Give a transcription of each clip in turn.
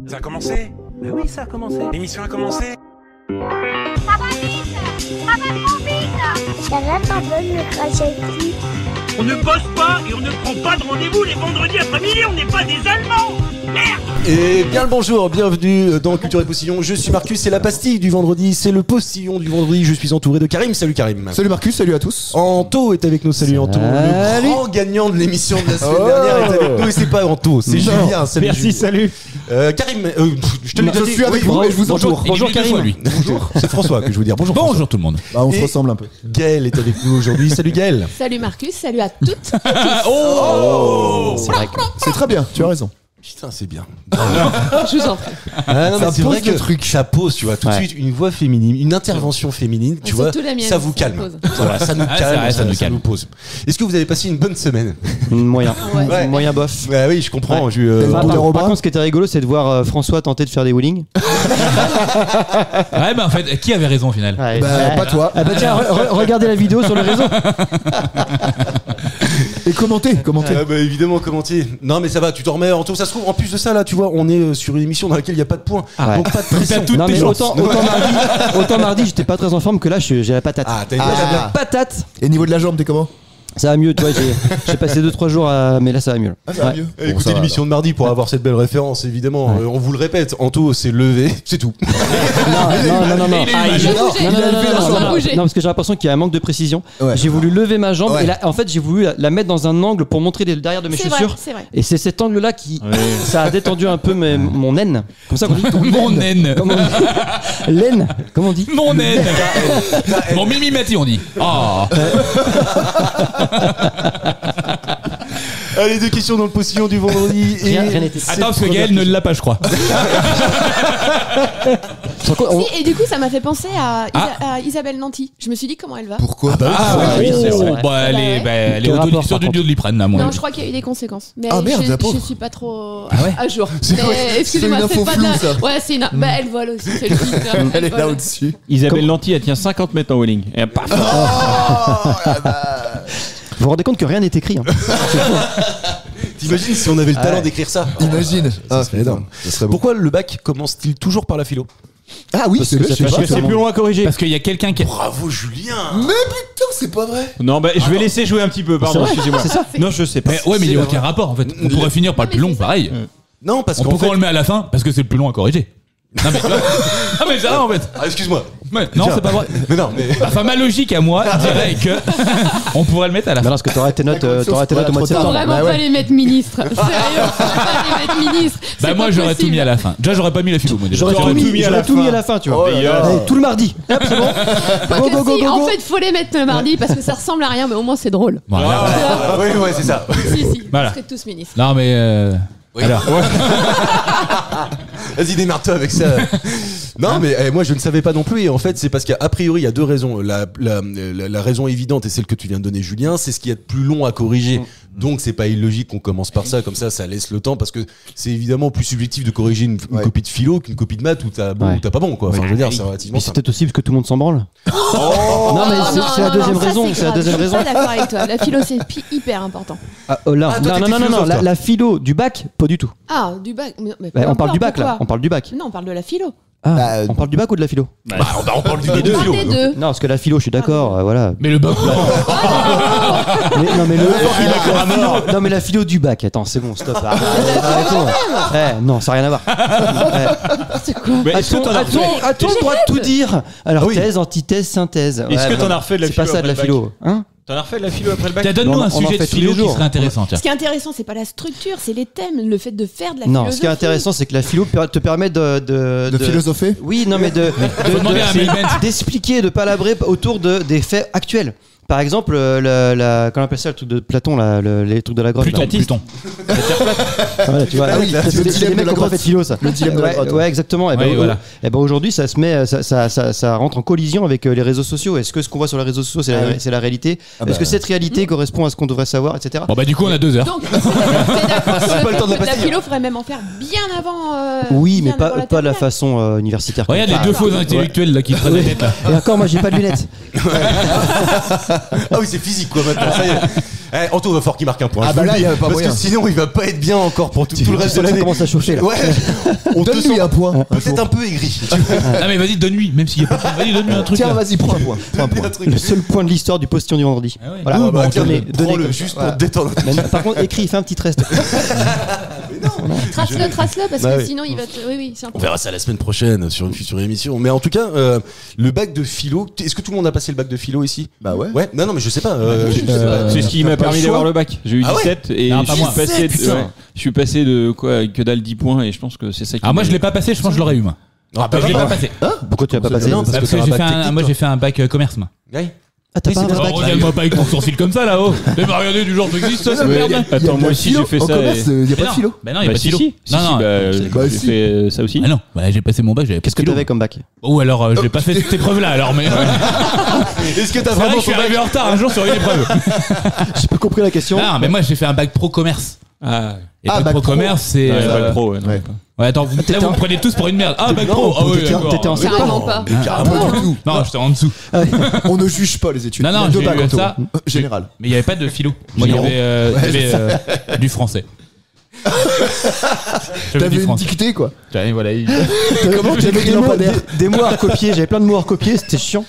Ça a commencé? Bah oui, ça a commencé. L'émission a commencé? Ça va vite! Ça va trop vite! Ça va pas bonne le crochet. On ne bosse pas et on ne prend pas de rendez-vous les vendredis après-midi, on n'est pas des Allemands! Merde! Et bien le bonjour, bienvenue dans Culture et Postillon. Je suis Marcus, c'est la pastille du vendredi, c'est le postillon du vendredi. Je suis entouré de Karim. Salut Karim. Salut Marcus, salut à tous. Anto est avec nous, salut Anto. Le grand gagnant de l'émission de la semaine dernière est avec nous et c'est pas Anto, c'est Julien. Salut Merci, Julien. salut. Karim, je te l'ai Je suis avec vous et je vous entoure. Bonjour Karim. Bonjour, c'est François que je veux dire. Bonjour. Bonjour tout le monde. Bah, on se Et- ressemble un peu. Gaël est avec nous aujourd'hui. Salut Gaël. Salut Marcus, salut à toutes. Oh, C'est vrai que C'est très bien, tu as raison. Putain, c'est bien. Je vous en prie. Ah, non, mais Ça c'est pose vrai le que truc. ça pose, tu vois, tout de Ouais. suite une voix féminine, une intervention féminine, tu vois, surtout la mienne, ça vous ça calme. pose. Voilà, ça nous Ah, calme, c'est vrai, ça nous calme. nous pose. Est-ce que vous avez passé une bonne semaine? Moyen. Ouais. Moyen bof. Bah oui, je comprends. Ouais. Robin. Par contre, ce qui était rigolo, c'est de voir François tenter de faire des wheelings. Ouais, bah en fait, qui avait raison au final? Ouais. Bah, pas toi. Ah bah tiens, regardez la vidéo sur le réseau. Et commentez. Ah bah évidemment, commenter. Non mais ça va, tu t'en remets. Anto, ça se trouve, en plus de ça, là, tu vois, on est sur une émission dans laquelle il n'y a pas de points. Ah ouais. Donc pas de pression. Non mais autant mardi, j'étais pas très en forme que là, j'ai la patate. Ah, t'as une La patate. Et niveau de la jambe, t'es comment? Ça va mieux, tu vois. J'ai passé 2-3 jours, mais là ça va mieux. Ah, ça va Ouais. mieux. Écoutez Bon, ça va, l'émission de mardi pour avoir cette belle référence, évidemment. Ouais. On vous le répète, Anto s'est levé, c'est tout. Non. Je bougeais. Non, bouger. parce que j'ai l'impression qu'il y a un manque de précision. Ouais. J'ai voulu lever ma jambe Ouais. et là, en fait, j'ai voulu la mettre dans un angle pour montrer les derrière de mes C'est vrai, chaussures. c'est vrai. Et c'est cet angle-là qui, ça a détendu un peu mon naine. Comme ça qu'on dit. Mon naine. Comment on dit Laine. Comment on dit Mon naine. Mon mimimati, on dit. Oh. Allez, 2 questions dans le postillon du vendredi. Et... Rien n'était. Attends, parce que Gaël ne l'a pas, je crois. Si, et du coup, ça m'a fait penser à Isabelle Nanty. Je me suis dit comment elle va. Pourquoi? Ah oui, c'est vrai. Bah, elle est Quel rapport, sur par du Doliprane, à mon Non, avis. je crois qu'il y a eu des conséquences. Mais Ah, merde, la pauvre. je suis pas trop Ah ouais à jour. C'est Mais vrai, excusez-moi, c'est une info pas de la. floue, ça. Ouais, c'est une. Bah, elle vole aussi, c'est le truc. Elle est là vole. au-dessus. Isabelle Lanty, elle tient 50 mètres en wheeling. Et paf. Vous vous rendez compte que rien n'est écrit. Hein. T'imagines si on avait le talent d'écrire ça? Imagine. Ça serait énorme. Ça serait beau. Pourquoi le bac commence-t-il toujours par la philo? Ah oui, Parce c'est que le, ça je sais fait pas. Parce que c'est plus long à corriger. Parce qu'il y a quelqu'un qui. Bravo Julien. Mais putain, c'est pas vrai. Non, bah je vais laisser jouer un petit peu, pardon, excusez-moi. C'est ça. Non, je sais pas. Mais ouais, mais il n'y a aucun rapport en fait. On pourrait finir par le plus long, pareil. Non, parce qu'en Pourquoi fait... on le met à la fin? Parce que c'est le plus long à corriger. Non, mais tu vois. Non, mais c'est vrai en fait. Ah, excuse-moi. Ouais, non, c'est pas vrai. Mais non, mais... Enfin, ma logique à moi dirait que on pourrait le mettre à la Mais fin. non, parce que t'aurais tes notes, au mois de trop septembre. tard. Vraiment Bah pas ouais. les mettre ministres. Sérieux, pas les mettre ministres. Bah, C'est moi pas j'aurais tout possible. mis à la fin. Déjà, j'aurais pas mis la philo, moi déjà. J'aurais tout mis à la fin, tu vois. Oh là là. Allez, tout le mardi. Hop, c'est bon. Quoique Go, go, si, go, en go. fait, faut les mettre le mardi parce que ça ressemble à rien, mais au moins c'est drôle. Voilà. Ah, oui, ouais, c'est ça. Si, Voilà. vous serez tous ministres. Non, mais. Oui. Alors. Vas-y, démarre-toi avec ça. Non, mais moi je ne savais pas non plus. Et en fait, c'est parce qu'a priori, il y a 2 raisons. La raison évidente et celle que tu viens de donner, Julien, c'est ce qu'il y a de plus long à corriger. Donc, c'est pas illogique qu'on commence par ça. Comme ça laisse le temps. Parce que c'est évidemment plus subjectif de corriger une Ouais. copie de philo qu'une copie de maths où t'as bon Ouais. ou t'as pas bon, quoi. Enfin, je veux dire, c'est relativement Mais c'est simple. peut-être aussi parce que tout le monde s'en branle. Non, mais c'est la deuxième raison. C'est la deuxième raison. Je suis pas d'accord avec toi. La philo, c'est hyper important. Ah, oh là. Ah, toi, Non, t'étais non, non, philosophe, toi. la philo du bac, pas du tout. Ah, du bac. Mais Bah, peu on parle du importe, bac là. pourquoi On parle du bac. Non, on parle de la philo. Ah, Bah, on parle du bac ou de la philo? On parle du On de parle philo. des deux. Non, parce que la philo, je suis d'accord. Voilà. Mais le bac. Non, mais non, mais la philo du bac. Attends, c'est bon, stop. Arrêtons. Non, ça n'a rien à voir. C'est quoi? Mais est-ce que t'en as refait A-t-on le droit de tout dire? Alors, Oui. thèse, antithèse, synthèse. Est-ce que Ouais, t'en as refait de la C'est pas philo ça de la après le philo. Hein? T'en as refait de la philo après le bac? Tiens, donne-nous On un en sujet fait de tous les philo qui jours. serait intéressant, tiens. Ce qui est intéressant, c'est pas la structure, c'est les thèmes, le fait de faire de la Non, philosophie. ce qui est intéressant, c'est que la philo te permet De philosopher. Oui, non, mais Faut demander à Melvin. d'expliquer, de palabrer autour des faits actuels. Par exemple, comment on appelle ça, le truc de Platon, là, les trucs de la grotte. là. Pluton. Voilà, tu vois, Ah oui, ça, le c'est des dilemme mecs de la qui ont pas grotte. fait de philo, ça. Le dilemme de la Ouais, grotte. ouais, exactement. Et Oui, voilà. aujourd'hui, ça se met, ça rentre en collision avec les réseaux sociaux. Est-ce que ce qu'on voit sur les réseaux sociaux, c'est la réalité? Est-ce que cette réalité correspond à ce qu'on devrait savoir, etc. Bon, bah, du coup, on a 2 heures. Donc, t'es d'accord C'est pas le temps de la que la pastille. philo, faudrait même en faire bien avant. Oui, mais bien avant pas de la terminale. façon universitaire. Regarde les 2 faux intellectuels là qui te prennent la tête là. Et encore, moi, j'ai pas de lunettes. Ah oui, c'est physique quoi maintenant. Ça y est. Anto va falloir qu'il marque un point. Ah je bah vous là, le dis, il y a pas parce moyen. que sinon il va pas être bien encore pour tout le reste de Ça l'année. commence à chauffer là. Ouais. On te Donne-lui sent un point. peut-être un peu aigri. Ah mais vas-y, donne-lui, même s'il y a pas de point. Vas-y, donne-lui un truc. Tiens, là. vas-y, prends un point. Prends un point. Un truc. Le seul point de l'histoire du postillon du vendredi. Ah ouais. Voilà. Ah bah, tiens, donnez prends-le comme juste ça. pour te détendre. Mais par contre, écris, fais un petit reste. Trace-le parce Bah que oui. sinon il va te. Oui, c'est On important. verra ça la semaine prochaine sur une future émission. Mais en tout cas, le bac de philo. Est-ce que tout le monde a passé le bac de philo ici? Bah ouais. Ouais. Non, mais je sais pas. C'est ce qui m'a pas permis le d'avoir choix. le bac. J'ai eu Ah ouais 17 et Non, je pas suis moi. passé Putain. je suis passé de quoi que dalle 10 points et je pense que c'est ça qui Ah moi m'a- je l'ai pas passé, je pense que je l'aurais eu moi. Ah, Je l'ai pas passé. Pourquoi tu l'as pas passé Non, parce Parce que que t'as un j'ai bac fait technique, moi toi. j'ai fait un bac commerce moi. Ouais. Ah, t'as Oui, pas un c'est vrai bien. bac. Oh, regarde-moi pas avec ton sourcil comme ça là-haut. Mais bah regardez du genre truc existe ça Ouais, merde. Il y a Attends, de moi la aussi philo j'ai fait en ça. commerce, il y a pas de non. philo. Bah non, il y a Bah pas de si philo. si. Non non. Bah, J'ai si. fait ça aussi. Ah non, bah, j'ai passé mon bac, j'avais pas Qu'est-ce que de philo. t'avais comme bac? Ou alors je l'ai pas fait cette épreuve là alors mais Est-ce que t'as c'est vrai vraiment que je suis ton bac? arrivé en retard un jour sur une épreuve. J'ai pas compris la question. Non mais moi j'ai fait un bac pro commerce. Ah, Et Ah, bac bac pro pro. commerce c'est non, bac pro, ouais, non, Ouais. pas. Ouais attends, là vous me prenez tous pour une merde. Ah bac pro. Ah oui d'accord. T'étais en Carrément pas. Pas du tout. Non, j'étais en dessous. On ne juge pas les études. Non, non, Il y a deux j'ai bacs eu en tout. ça. Général. Mais il y avait pas de philo. Moi il y avait du français. J'avais T'avais du une français. dictée quoi. J'avais, voilà, Comment tu avais Des des mots, lampadaires des mots à recopier, j'avais plein de mots à recopier, c'était chiant.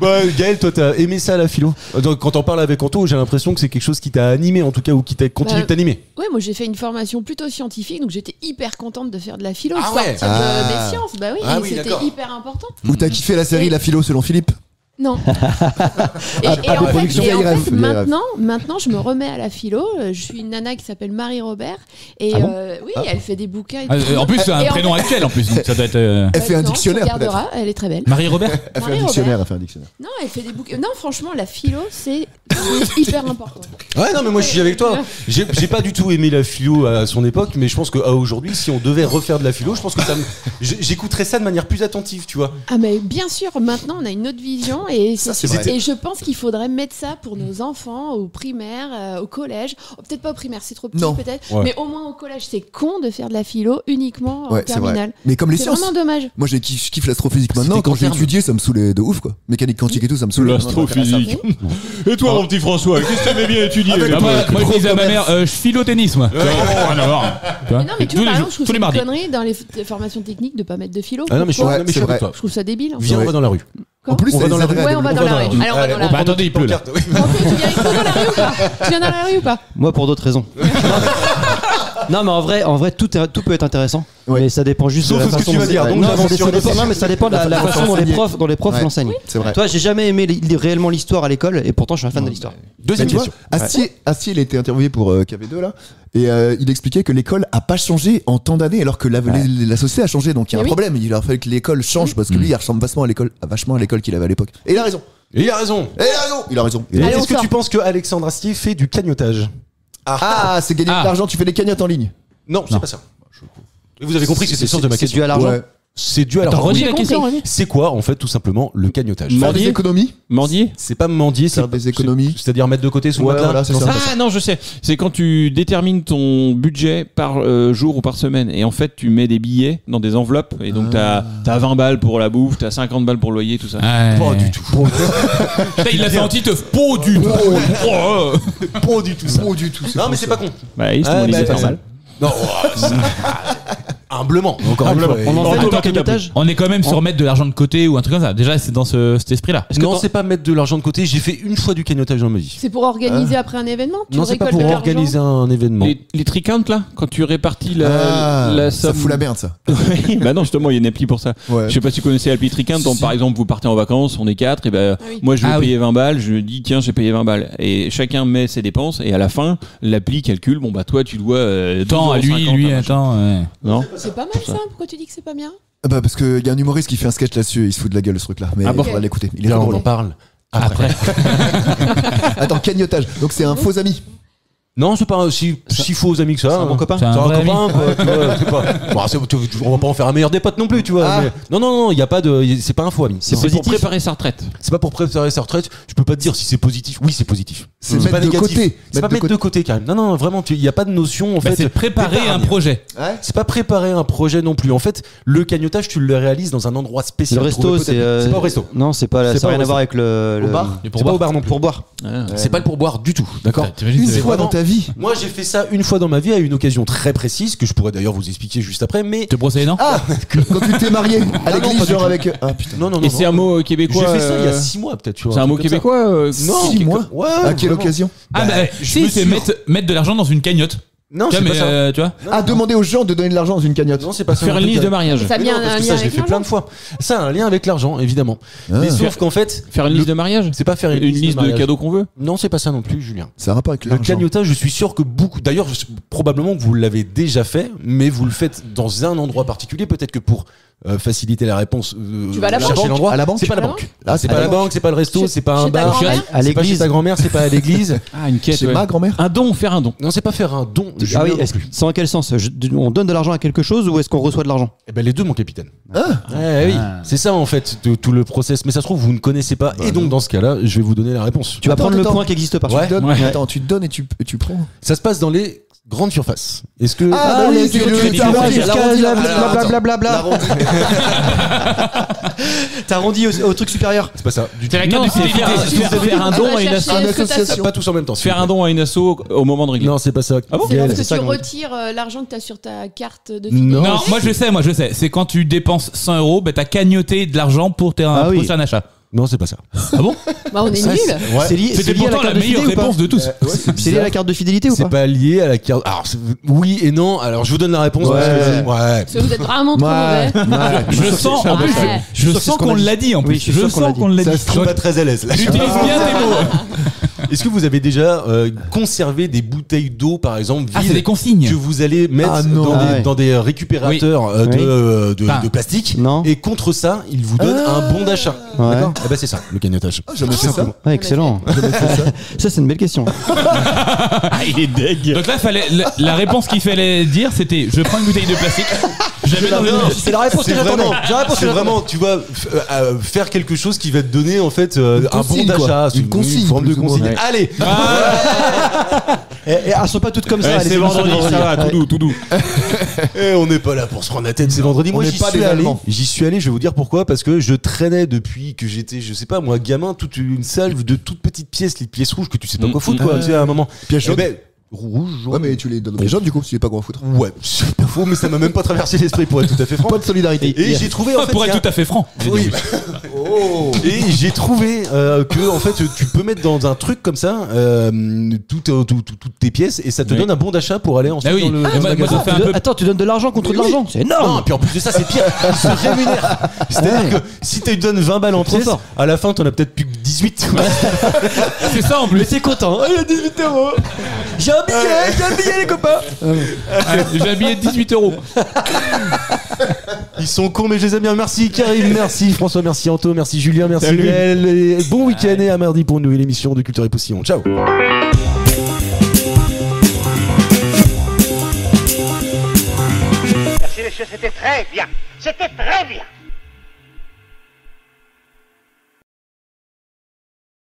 Bah, Gaël, toi, t'as aimé ça, la philo? Donc, quand on parle avec Anto, j'ai l'impression que c'est quelque chose qui t'a animé, en tout cas, ou qui t'a continué Bah, de t'animer. Ouais, moi j'ai fait une formation plutôt scientifique, donc j'étais hyper contente de faire de la philo, Ah de ouais. sortir Ah. des sciences. Bah oui, Ah et oui, c'était d'accord. hyper important. Ou t'as kiffé la série La philo selon Philippe? Non. Ah, des productions et en vieilles rêves, fait, vieilles rêves. maintenant, je me remets à la philo. Je suis une nana qui s'appelle Marie Robert. Et oui, elle fait des bouquins. et tout. En plus, c'est un Et en prénom fait- actuel en plus, donc ça doit être. Elle fait un non, dictionnaire tu peut-être. regarderas, elle est très belle. Marie-Robert Elle fait Marie un dictionnaire, Robert. elle fait un dictionnaire. Non, elle fait des bouquins. Non, franchement, la philo, c'est hyper important. Ouais, non, mais moi, je suis avec toi. J'ai pas du tout aimé la philo à son époque, mais je pense qu'à aujourd'hui, si on devait refaire de la philo, je pense que j'écouterais ça de manière plus attentive, tu vois. Ah, mais bien sûr, maintenant, on a une autre vision. Et, Ça, c'est vrai. et je pense qu'il faudrait mettre ça pour nos enfants, au primaire, au collège. Oh, peut-être pas au primaire, c'est trop petit, Non. peut-être. Ouais. Mais au moins au collège, c'est con de faire de la philo uniquement Ouais, en c'est terminale. vrai. Mais comme les C'est sciences. vraiment dommage. Moi, je kiffe l'astrophysique maintenant. C'était Quand qu'en j'ai termes. étudié, ça me saoulait de ouf, quoi. Mécanique quantique et tout, ça me saoulait. L'astrophysique. Et toi, mon petit François, qu'est-ce que t'aimais bien étudier Ah, moi, je disais à ma mère, je philo tennis, moi. Tu vois, rien à voir. Tu vois. Mais non, mais tu Tous vois, les par jours, exemple, je trouve tous les ça une mardis. connerie dans les formations techniques de pas mettre de philo. Ah non, mais je suis, Pourquoi non, mais je suis c'est avec vrai. toi. Je trouve ça débile. En fait. Viens, on va dans la rue. En plus, On va ça dans les la aiderait rue. à Ouais, on va dans la rue. développer Allez, on va dans la Bah, rue. attendez, il pleut là. Anto, tu viens avec nous dans la rue ou pas Tu viens dans la rue ou pas Moi, pour d'autres raisons. Non, mais en vrai, tout peut être intéressant. Ouais. Mais ça dépend juste Sauf de la ce que façon tu vas dont- dire, donc non, j'avance ça sur dépend, le- non, mais ça dépend de la façon dont les profs Ouais. l'enseignent. C'est vrai. Toi, j'ai jamais aimé réellement l'histoire à l'école, et pourtant, je suis un fan de l'histoire. Deuxième Mais tu vois, question. Astier, il a été interviewé pour KV2 là, et il expliquait que l'école a pas changé en tant d'années, alors que la société a changé, donc il y a un Mais oui. problème. Il a fallu que l'école change parce que lui, il ressemble vachement à l'école qu'il avait à l'époque. Et il a raison. Et il a raison. Il a raison. Et Allez, on est-ce que sort. tu penses que Alexandre Astier fait du cagnotage? Ah, c'est gagner Ah. de l'argent. Tu fais des cagnottes en ligne. Non, c'est pas ça. Et vous avez compris que c'est le sens de ma C'est question. dû à l'argent. Ouais. C'est dû à Attends, l'argent. redis J'ai la compris. question, Rémi. C'est quoi, en fait, tout simplement, le cagnotage? Faire Mendier. des économies. Mendier. C'est pas mendier, c'est Faire des économies. C'est-à-dire mettre de côté sous le Ouais, matelas. voilà, c'est Non, ça. pas Ah non, je sais. C'est quand tu détermines ton budget par jour ou par semaine. Et en fait, tu mets des billets dans des enveloppes. Et donc, t'as 20 balles pour la bouffe, t'as 50 balles pour le loyer, tout ça. Pas du tout. Putain, il l'a fait en titeuf. Pas du tout. Oh, Pas du tout ça. Pas du tout. Non, mais c'est pas con. Bah, oui, c'est Ah, mon bah, idée, pas c'est mal. Non, humblement. Encore une fois. On en fait Anto, tout un t'as cagnotage. On est quand même sur mettre de l'argent de côté ou un truc comme ça. Déjà, c'est dans cet esprit-là. Non, c'est pas mettre de l'argent de côté. J'ai fait une fois du cagnotage dans ma vie. C'est pour organiser après un événement Tu Non, c'est pas récoltes pour de l'argent organiser un événement. Les tricounts là, quand tu répartis la Ça somme. fout la merde, ça. Oui, bah non, justement, il y a une appli pour ça. Ouais. Je sais pas si tu connaissais l'appli Tricount. Donc, par exemple, vous partez en vacances, on est 4, et ben, Ah oui. moi je vais Ah oui. payer 20 balles, je dis tiens, j'ai payé 20 balles. Et chacun met ses dépenses, et à la fin, l'appli calcule, bon bah toi tu dois. Tant à lui, 12,50, lui, machin. attends. Ouais. Non. C'est pas mal ça. Pourquoi tu dis que c'est pas bien Ah bah parce qu'il y a un humoriste qui fait un sketch là-dessus, il se fout de la gueule ce truc-là. Mais Ah bon on va l'écouter. Il est Là, très on drôle. en parle. Après. Attends, cagnotage. Donc c'est un faux ami. Non, c'est pas si faux aux amis que ça. C'est un bon copain. C'est un C'est un vrai copain, ami. quoi, tu vois, c'est pas. Bon, on va pas en faire un meilleur des potes non plus, tu vois. Ah. mais- Non, il y a pas de. C'est pas un faux ami. C'est Non. pour préparer sa retraite. C'est pas pour préparer sa retraite. Je peux pas te dire si c'est positif. Oui, c'est positif. C'est pas mettre de négatif. côté. C'est pas mettre de côté, quand même. Non, vraiment, il y a pas de notion en Bah, fait. c'est préparer d'épargne. un projet. Ouais. C'est pas préparer un projet non plus. En fait, le cagnotage, tu le réalises dans un endroit spécial. Le resto, Trouvé c'est. peut-être- C'est pas au resto. Non, c'est pas. C'est Ça pas n'a rien au à voir avec le. Au bar C'est pas au bar non plus. Pour boire. C'est pas le pourboire du tout. D'accord. T'imagines, Une c'est- fois dans ta vie. Moi, j'ai fait ça une fois dans ma vie à une occasion très précise que je pourrais d'ailleurs vous expliquer juste après. Mais Te brosser les dents. Ah, quand tu t'es marié à non, l'église, pas du genre tout. avec. Ah putain. non. Et c'est un mot québécois. J'ai fait ça il y a euh, 6 mois peut-être. tu vois, C'est un mot truc comme ça. québécois. Non, 6 mois. Ouais. À quelle vraiment. occasion Ah, bah, je me si, c'est suis- mettre de l'argent dans une cagnotte. Non, Tu c'est vois, pas mais ça. tu vois. Ah, demander aux gens de donner de l'argent dans une cagnotte. Non, c'est pas ça. Faire non une plus. liste de mariage. Ça a Mais bien non, parce un que lien ça, je l'ai avec fait plein l'argent. de fois. Ça a un lien avec l'argent, évidemment. Ah. Mais sauf qu'en fait, Faire une liste de mariage. c'est pas faire Une liste de mariage. cadeaux qu'on veut. Non, c'est pas ça non plus, Julien. Ça a un rapport avec Le l'argent. cagnotage, je suis sûr que beaucoup. D'ailleurs, probablement que vous l'avez déjà fait, mais vous le faites dans un endroit particulier. Peut-être que pour faciliter la réponse, Tu vas à la chercher banque l'endroit. À la banque C'est pas la À la banque. Ah, C'est pas la banque, c'est pas le resto, Chez- c'est pas un chez ta bar. grand-mère À C'est pas chez l'église. ta grand-mère, c'est pas à l'église. Ah, une quête. Chez ouais. ma grand-mère. Un don, faire un don. Non, c'est pas faire un don. Ah Julien oui, non est-ce- plus. c'est en quel sens On donne de l'argent à quelque chose ou est-ce qu'on reçoit de l'argent? Eh ben les deux, mon capitaine. Ah. Ouais, oui, Ah. c'est ça en fait tout le process. Mais ça se trouve vous ne connaissez pas. Et donc dans ce cas-là, je vais vous donner la réponse. Tu vas Attends, prendre le attends. point qui existe pas. Ouais. Tu donnes- Ouais. Attends, tu te donnes et tu prends. Ça se passe dans les grandes surfaces. Est-ce que Ah, bah oui, c'est le- tu l'arrondi, arrondis jusqu'à l'arrondi, blablabla. l'arrondi. T'as arrondi au truc supérieur. c'est pas ça du tout. C'est la carte Non, de c'est fidélité. faire un don à une chercher asso. une est-ce que t'as association. sur- Pas tous en même temps. s'il Faire vous un don à une asso au moment de plaît. régler. Non, c'est pas ça. Ah bon C'est Gaël. parce que ça tu qu'on- retires l'argent que tu as sur ta carte de Non. Non, moi je sais. C'est quand tu dépenses 100 €, bah, t'as cagnoté de l'argent pour tes Ah oui. prochain achat. Non, c'est pas ça. Ah bon? Bah, on est Ça, nuls. C'est lié, C'était c'est lié à la pourtant la carte de meilleure fidélité ou pas réponse de tous. C'est lié à la carte de fidélité ou C'est pas pas lié à la carte. Alors oui et non. Alors je vous donne la réponse. Ouais. parce que- ouais. Parce que vous êtes vraiment trop mauvais. Je sens, en plus, Ouais. je sûr que sens c'est ce qu'on qu'on a dit. l'a dit en Oui, plus. je suis Je sûr qu'on l'a sens dit. qu'on l'a Ça dit. se trouve pas très à l'aise là. J'utilise bien tes mots. Est-ce que vous avez déjà conservé des bouteilles d'eau par exemple Ah, c'est vides des consignes. que vous allez mettre Ah, non. dans, Ah des, ouais. dans des récupérateurs Enfin, de plastique Non. et contre ça ils vous donnent un bon d'achat. Ouais. D'accord. Eh ben c'est ça le cagnotage. Ah, jamais fait ça. Ouais, excellent. Ça, c'est une belle question. Ah, il est deg. Donc là, la réponse qu'il fallait dire, c'était je prends une bouteille de plastique, je la mets dans une. C'est la réponse C'est vraiment, tu vois, faire quelque chose qui va te donner en fait un bon consigne, quoi. d'achat, Une consigne, forme de plus ou moins. consigne. Ouais. Allez, Et elles sont pas toutes comme ça. Ouais, les c'est émissions de vendredi, ça va, tout doux, tout doux. on n'est pas là pour se prendre la tête. C'est vendredi. Moi, On n'est j'y pas suis des allé. Allemands. J'y suis allé. Je vais vous dire pourquoi. Parce que je traînais depuis que j'étais, je sais pas moi, gamin, toute une salve de toutes petites pièces, les pièces rouges que tu sais pas quoi foutre, quoi. Tu sais, à un moment. Pièce Eh jaune. ben, rouge, jaune. Ouais, mais tu les donnes aux jeunes du coup, si tu sais pas quoi foutre. Ouais, c'est pas faux, mais ça m'a même pas traversé l'esprit pour être tout à fait franc. Pas de solidarité. Et j'ai trouvé en fait. Pour il y être a- tout à fait franc. Oui. Et j'ai trouvé que en fait tu peux mettre dans un truc comme ça toutes tes pièces et ça te Oui. donne un bon d'achat pour aller ensuite Ah oui. dans le Et moi, magasin. ça fait un peu. Attends, tu donnes de l'argent contre de Oui. l'argent. C'est Non, énorme. puis en plus de ça, c'est pire. Ils se rémunèrent. C'est-à-dire que si tu donnes 20 balles en trop pièces, fort. à la fin, t'en as peut-être plus que 18. C'est ça en plus. Mais t'es content. Il y a 18 €. J'ai un billet, les copains. J'ai habillé 18 €. Ils sont cons, mais je les aime bien. Merci Karim, merci François, merci Anto, merci Julien, merci Salut. Gaël. Et bon week-end et à mardi pour une nouvelle émission de Culture et Poussillon. Ciao. Merci, monsieur, c'était très bien. C'était très bien.